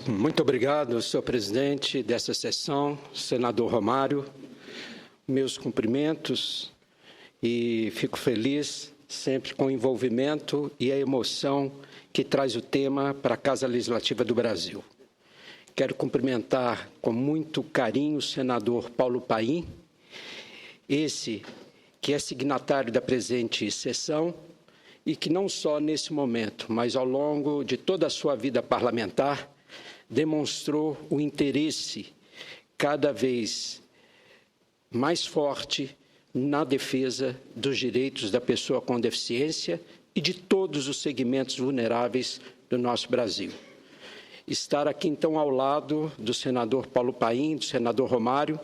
Muito obrigado, senhor presidente dessa sessão, senador Romário. Meus cumprimentos e fico feliz sempre com o envolvimento e a emoção que traz o tema para a Casa Legislativa do Brasil. Quero cumprimentar com muito carinho o senador Paulo Paim, esse que é signatário da presente sessão e que não só nesse momento, mas ao longo de toda a sua vida parlamentar, demonstrou o interesse cada vez mais forte na defesa dos direitos da pessoa com deficiência e de todos os segmentos vulneráveis do nosso Brasil. Estar aqui, então, ao lado do senador Paulo Paim, do senador Romário,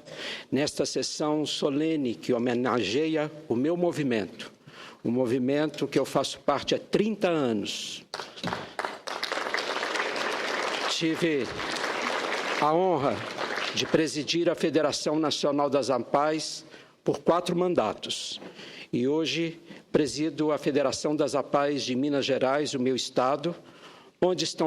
nesta sessão solene que homenageia o meu movimento, um movimento que eu faço parte há 30 anos. Tive a honra de presidir a Federação Nacional das APAES por 4 mandatos. E hoje presido a Federação das APAES de Minas Gerais, o meu estado, onde está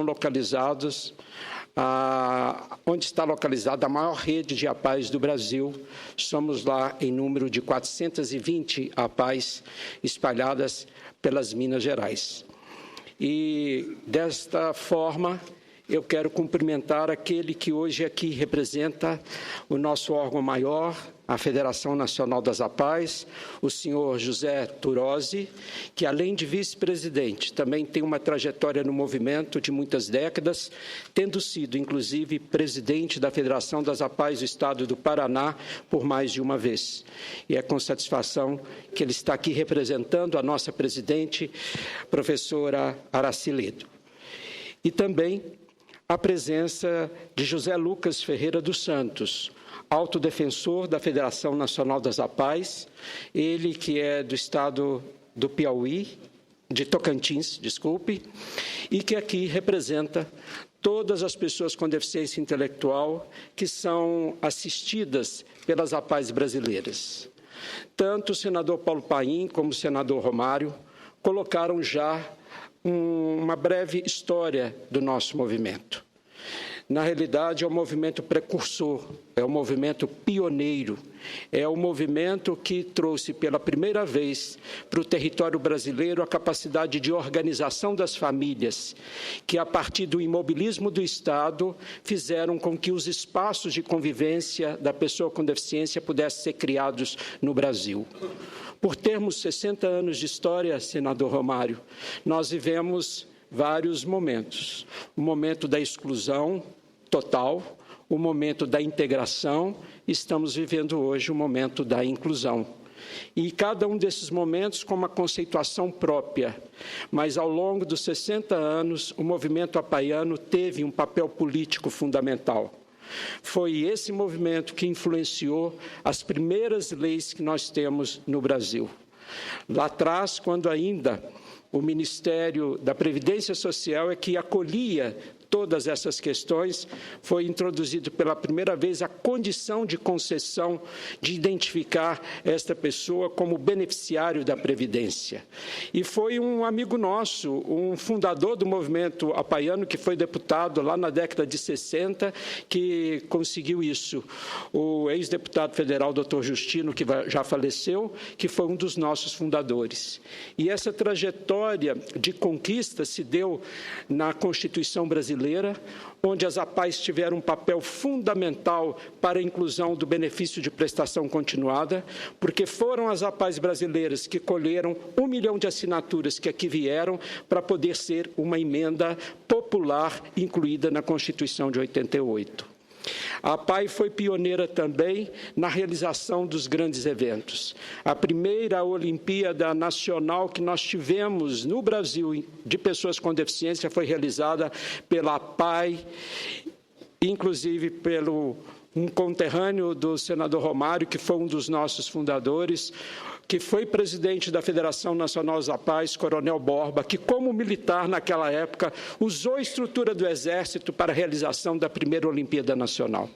localizada a maior rede de APAES do Brasil. Somos lá em número de 420 APAES espalhadas pelas Minas Gerais. E, desta forma, eu quero cumprimentar aquele que hoje aqui representa o nosso órgão maior, a Federação Nacional das APAES, o senhor José Turozzi, que, além de vice-presidente, também tem uma trajetória no movimento de muitas décadas, tendo sido, inclusive, presidente da Federação das APAES do Estado do Paraná por mais de uma vez. E é com satisfação que ele está aqui representando a nossa presidente, professora Araci Ledo. E também a presença de José Lucas Ferreira dos Santos, autodefensor da Federação Nacional das APAES, ele que é do estado do Piauí, de Tocantins, desculpe, e que aqui representa todas as pessoas com deficiência intelectual que são assistidas pelas APAES brasileiras. Tanto o senador Paulo Paim como o senador Romário colocaram já uma breve história do nosso movimento. Na realidade, é um movimento precursor, é um movimento pioneiro, é um movimento que trouxe pela primeira vez para o território brasileiro a capacidade de organização das famílias, que a partir do imobilismo do Estado fizeram com que os espaços de convivência da pessoa com deficiência pudessem ser criados no Brasil. Por termos 60 anos de história, senador Romário, nós vivemos vários momentos. O momento da exclusão total, o momento da integração, estamos vivendo hoje o momento da inclusão. E cada um desses momentos com uma conceituação própria, mas ao longo dos 60 anos, o movimento apaiano teve um papel político fundamental. Foi esse movimento que influenciou as primeiras leis que nós temos no Brasil. Lá atrás, quando ainda o Ministério da Previdência Social é que acolhia todas essas questões, foi introduzido pela primeira vez a condição de concessão de identificar esta pessoa como beneficiário da Previdência. E foi um amigo nosso, um fundador do movimento apaiano, que foi deputado lá na década de 60, que conseguiu isso. O ex-deputado federal, doutor Justino, que já faleceu, que foi um dos nossos fundadores. E essa trajetória de conquista se deu na Constituição brasileira, onde as APAES tiveram um papel fundamental para a inclusão do benefício de prestação continuada, porque foram as APAES brasileiras que colheram 1 milhão de assinaturas que aqui vieram para poder ser uma emenda popular incluída na Constituição de 88. A APAE foi pioneira também na realização dos grandes eventos. A primeira Olimpíada Nacional que nós tivemos no Brasil de pessoas com deficiência foi realizada pela APAE, inclusive pelo um conterrâneo do senador Romário, que foi um dos nossos fundadores, que foi presidente da Federação Nacional dos Apais, Coronel Borba, que, como militar naquela época, usou a estrutura do Exército para a realização da primeira Olimpíada Nacional.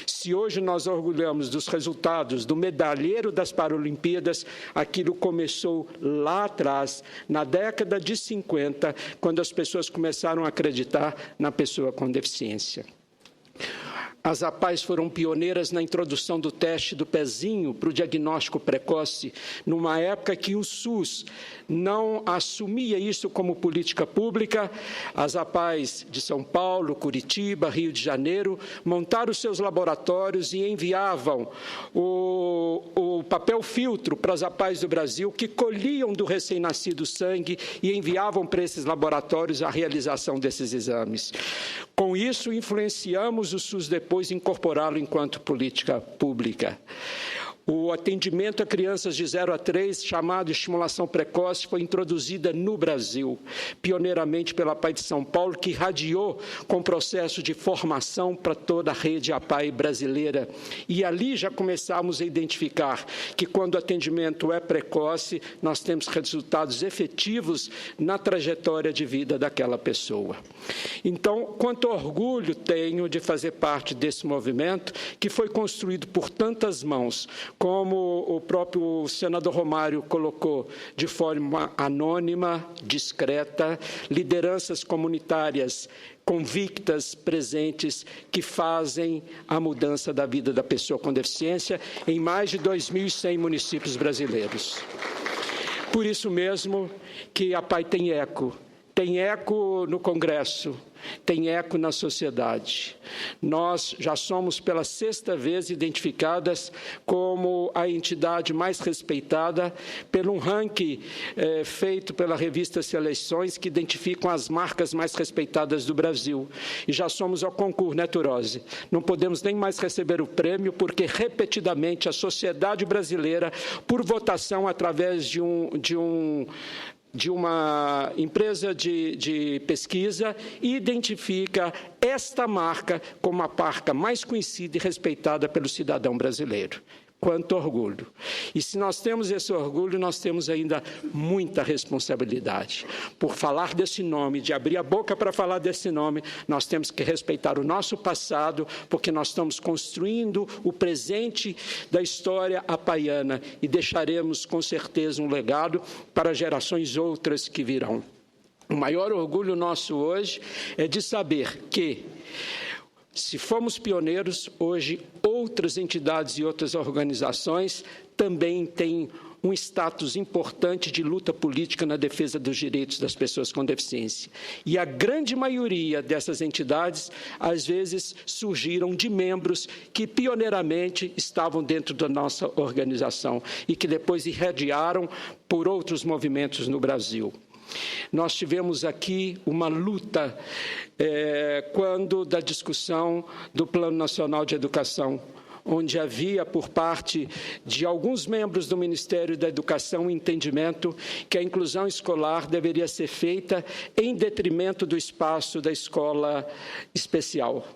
Se hoje nós orgulhamos dos resultados do medalheiro das Paralimpíadas, aquilo começou lá atrás, na década de 50, quando as pessoas começaram a acreditar na pessoa com deficiência. As APAES foram pioneiras na introdução do teste do pezinho para o diagnóstico precoce, numa época que o SUS não assumia isso como política pública. As APAES de São Paulo, Curitiba, Rio de Janeiro, montaram os seus laboratórios e enviavam o papel filtro para as APAES do Brasil, que colhiam do recém-nascido sangue e enviavam para esses laboratórios a realização desses exames. Com isso, influenciamos o SUS depois incorporá-lo enquanto política pública. O atendimento a crianças de 0 a 3, chamado estimulação precoce, foi introduzida no Brasil, pioneiramente pela APAE de São Paulo, que irradiou com processo de formação para toda a rede APAE brasileira. E ali já começamos a identificar que, quando o atendimento é precoce, nós temos resultados efetivos na trajetória de vida daquela pessoa. Então, quanto orgulho tenho de fazer parte desse movimento, que foi construído por tantas mãos, como o próprio senador Romário colocou, de forma anônima, discreta, lideranças comunitárias convictas, presentes, que fazem a mudança da vida da pessoa com deficiência em mais de 2.100 municípios brasileiros. Por isso mesmo que a APAE tem eco no Congresso, tem eco na sociedade. Nós já somos pela 6ª vez identificadas como a entidade mais respeitada pelo ranking feito pela revista Seleções, que identificam as marcas mais respeitadas do Brasil. E já somos ao concurso, né, Turose? Não podemos nem mais receber o prêmio, porque repetidamente a sociedade brasileira, por votação através de uma empresa de pesquisa, identifica esta marca como a marca mais conhecida e respeitada pelo cidadão brasileiro. Quanto orgulho! E se nós temos esse orgulho, nós temos ainda muita responsabilidade. Por falar desse nome, de abrir a boca para falar desse nome, nós temos que respeitar o nosso passado, porque nós estamos construindo o presente da história apaiana e deixaremos, com certeza, um legado para gerações outras que virão. O maior orgulho nosso hoje é de saber que, se fomos pioneiros, hoje outras entidades e outras organizações também têm um status importante de luta política na defesa dos direitos das pessoas com deficiência. E a grande maioria dessas entidades, às vezes, surgiram de membros que pioneiramente estavam dentro da nossa organização e que depois irradiaram por outros movimentos no Brasil. Nós tivemos aqui uma luta quando da discussão do Plano Nacional de Educação, onde havia, por parte de alguns membros do Ministério da Educação, o entendimento que a inclusão escolar deveria ser feita em detrimento do espaço da escola especial.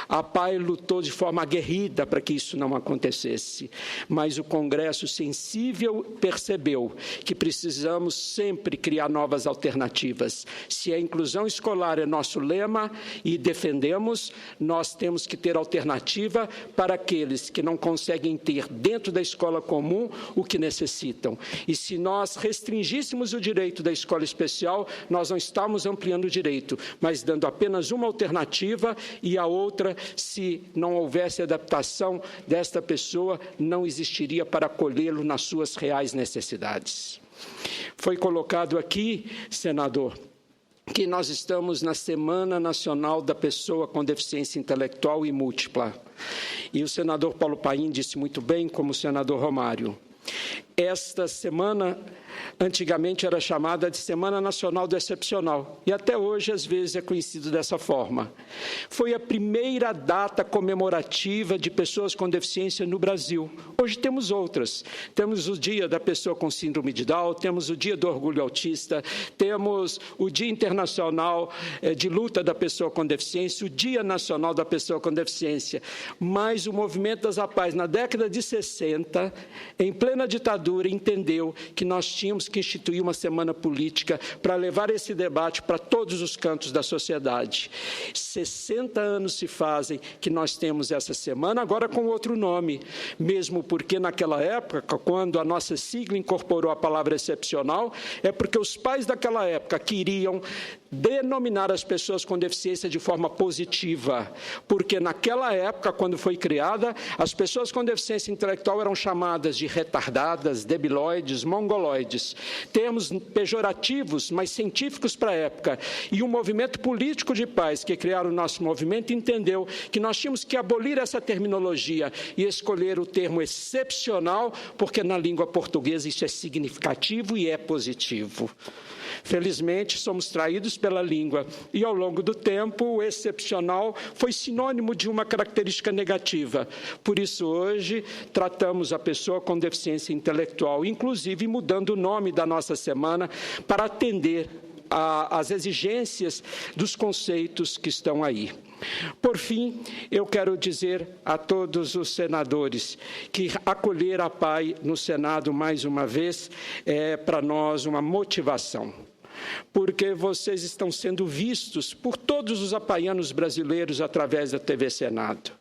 A APAE lutou de forma aguerrida para que isso não acontecesse, mas o Congresso sensível percebeu que precisamos sempre criar novas alternativas. Se a inclusão escolar é nosso lema e defendemos, nós temos que ter alternativa para aqueles que não conseguem ter dentro da escola comum o que necessitam. E se nós restringíssemos o direito da escola especial, nós não estamos ampliando o direito, mas dando apenas uma alternativa, e a outra, se não houvesse adaptação desta pessoa, não existiria para acolhê-lo nas suas reais necessidades. Foi colocado aqui, senador, que nós estamos na Semana Nacional da Pessoa com Deficiência Intelectual e Múltipla. E o senador Paulo Paim disse muito bem, como o senador Romário. Esta semana, antigamente, era chamada de Semana Nacional do Excepcional, e até hoje, às vezes, é conhecido dessa forma. Foi a primeira data comemorativa de pessoas com deficiência no Brasil. Hoje temos outras. Temos o Dia da Pessoa com Síndrome de Down, temos o Dia do Orgulho Autista, temos o Dia Internacional de Luta da Pessoa com Deficiência, o Dia Nacional da Pessoa com Deficiência. Mas o movimento das APAES, na década de 60, em plena ditadura ditadura entendeu que nós tínhamos que instituir uma semana política para levar esse debate para todos os cantos da sociedade. 60 anos se fazem que nós temos essa semana, agora com outro nome, mesmo porque naquela época, quando a nossa sigla incorporou a palavra excepcional, é porque os pais daquela época queriam denominar as pessoas com deficiência de forma positiva, porque naquela época, quando foi criada, as pessoas com deficiência intelectual eram chamadas de retardadas, debilóides, mongoloides, termos pejorativos, mas científicos para a época. E o movimento político de pais que criaram o nosso movimento entendeu que nós tínhamos que abolir essa terminologia e escolher o termo excepcional, porque na língua portuguesa isso é significativo e é positivo. Felizmente, somos traídos pela língua e, ao longo do tempo, o excepcional foi sinônimo de uma característica negativa. Por isso, hoje, tratamos a pessoa com deficiência intelectual, inclusive mudando o nome da nossa semana para atender às exigências dos conceitos que estão aí. Por fim, eu quero dizer a todos os senadores que acolher a PAI no Senado mais uma vez é para nós uma motivação, porque vocês estão sendo vistos por todos os apaianos brasileiros através da TV Senado.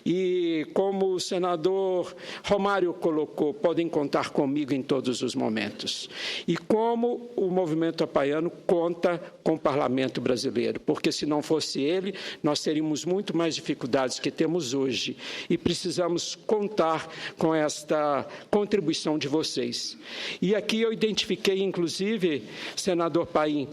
E, como o senador Romário colocou, podem contar comigo em todos os momentos. E como o movimento apaiano conta com o parlamento brasileiro, porque se não fosse ele, nós teríamos muito mais dificuldades que temos hoje. E precisamos contar com esta contribuição de vocês. E aqui eu identifiquei, inclusive, senador Paim,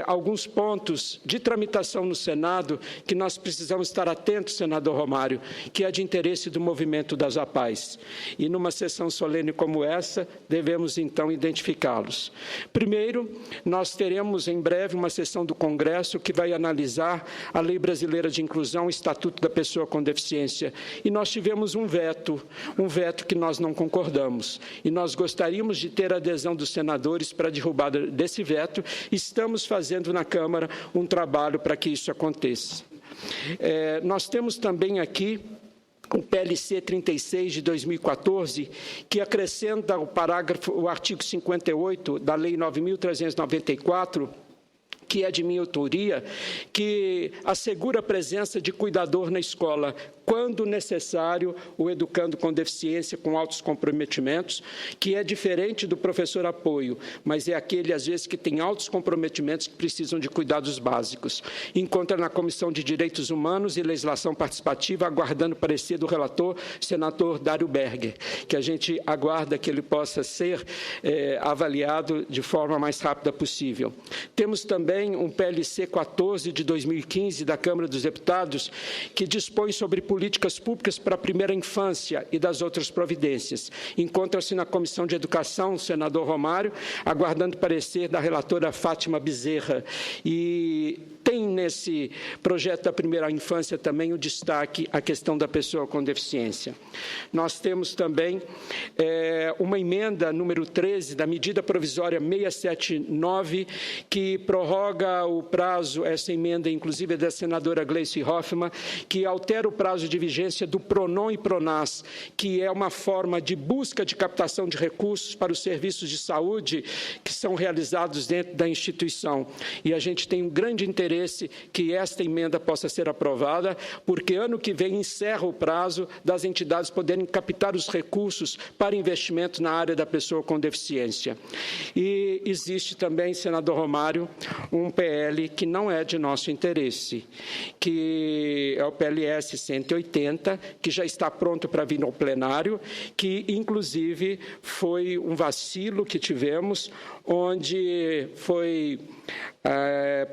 alguns pontos de tramitação no Senado que nós precisamos estar atentos, senador Romário, que é de interesse do movimento das APAES. E numa sessão solene como essa, devemos então identificá-los. Primeiro, nós teremos em breve uma sessão do Congresso que vai analisar a Lei Brasileira de Inclusão, o Estatuto da Pessoa com Deficiência. E nós tivemos um veto que nós não concordamos. E nós gostaríamos de ter a adesão dos senadores para a derrubada desse veto. Estamos fazendo na Câmara um trabalho para que isso aconteça. Nós temos também aqui o PLC 36 de 2014, que acrescenta o artigo 58 da Lei 9.394, que é de minha autoria, que assegura a presença de cuidador na escola, quando necessário, o educando com deficiência, com altos comprometimentos, que é diferente do professor apoio, mas é aquele, às vezes, que tem altos comprometimentos que precisam de cuidados básicos. Encontra na Comissão de Direitos Humanos e Legislação Participativa, aguardando o parecer do relator, senador Dário Berger, que a gente aguarda que ele possa ser avaliado de forma mais rápida possível. Temos também um PLC 14 de 2015 da Câmara dos Deputados, que dispõe sobre políticas públicas para a primeira infância e das outras providências. Encontra-se na Comissão de Educação, o senador Romário, aguardando parecer da relatora Fátima Bezerra. E tem nesse projeto da primeira infância também o destaque a questão da pessoa com deficiência. Nós temos também uma emenda número 13 da medida provisória 679, que prorroga o prazo, essa emenda inclusive é da senadora Gleice Hoffmann, que altera o prazo de vigência do PRONON e PRONAS, que é uma forma de busca de captação de recursos para os serviços de saúde que são realizados dentro da instituição. E a gente tem um grande interesse que esta emenda possa ser aprovada, porque ano que vem encerra o prazo das entidades poderem captar os recursos para investimento na área da pessoa com deficiência. E existe também, senador Romário, um PL que não é de nosso interesse, que é o PLS 180, que já está pronto para vir ao plenário, que, inclusive, foi um vacilo que tivemos, onde foi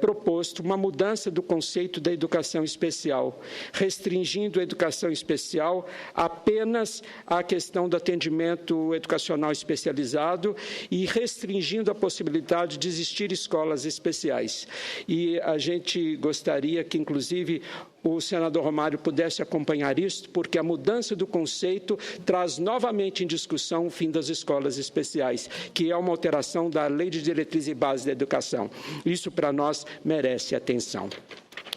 proposto uma mudança do conceito da educação especial, restringindo a educação especial apenas à questão do atendimento educacional especializado e restringindo a possibilidade de existir escolas especiais. E a gente gostaria que, inclusive, o senador Romário pudesse acompanhar isso, porque a mudança do conceito traz novamente em discussão o fim das escolas especiais, que é uma alteração da Lei de Diretriz e Base da Educação. Isso, para nós, merece atenção.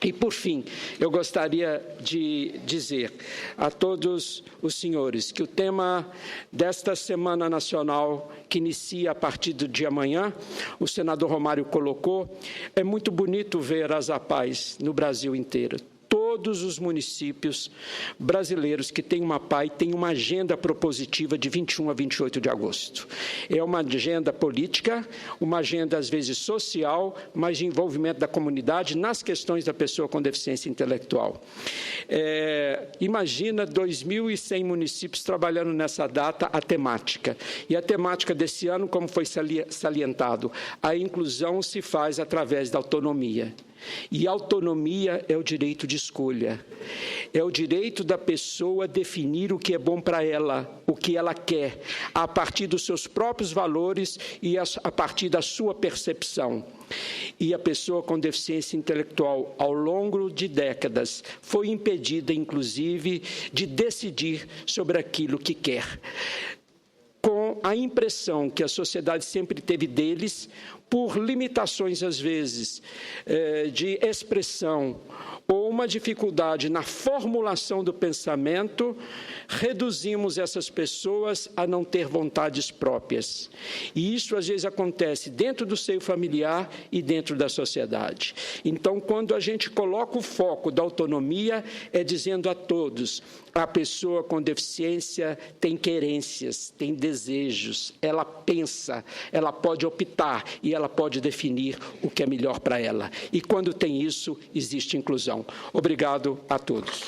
E, por fim, eu gostaria de dizer a todos os senhores que o tema desta Semana Nacional, que inicia a partir do dia amanhã, o senador Romário colocou, é muito bonito ver as APAES no Brasil inteiro. Todos os municípios brasileiros que têm uma APAE têm uma agenda propositiva de 21 a 28 de agosto. É uma agenda política, uma agenda, às vezes, social, mas de envolvimento da comunidade nas questões da pessoa com deficiência intelectual. Imagina 2.100 municípios trabalhando nessa data, a temática. E a temática desse ano, como foi salientado, a inclusão se faz através da autonomia. E autonomia é o direito de escolha, é o direito da pessoa definir o que é bom para ela, o que ela quer, a partir dos seus próprios valores e a partir da sua percepção. E a pessoa com deficiência intelectual, ao longo de décadas, foi impedida, inclusive, de decidir sobre aquilo que quer, com a impressão que a sociedade sempre teve deles, por limitações, às vezes, de expressão ou uma dificuldade na formulação do pensamento, reduzimos essas pessoas a não ter vontades próprias. E isso, às vezes, acontece dentro do seio familiar e dentro da sociedade. Então, quando a gente coloca o foco da autonomia, é dizendo a todos, a pessoa com deficiência tem querências, tem desejos, ela pensa, ela pode optar e ela pode definir o que é melhor para ela. E quando tem isso, existe inclusão. Obrigado a todos.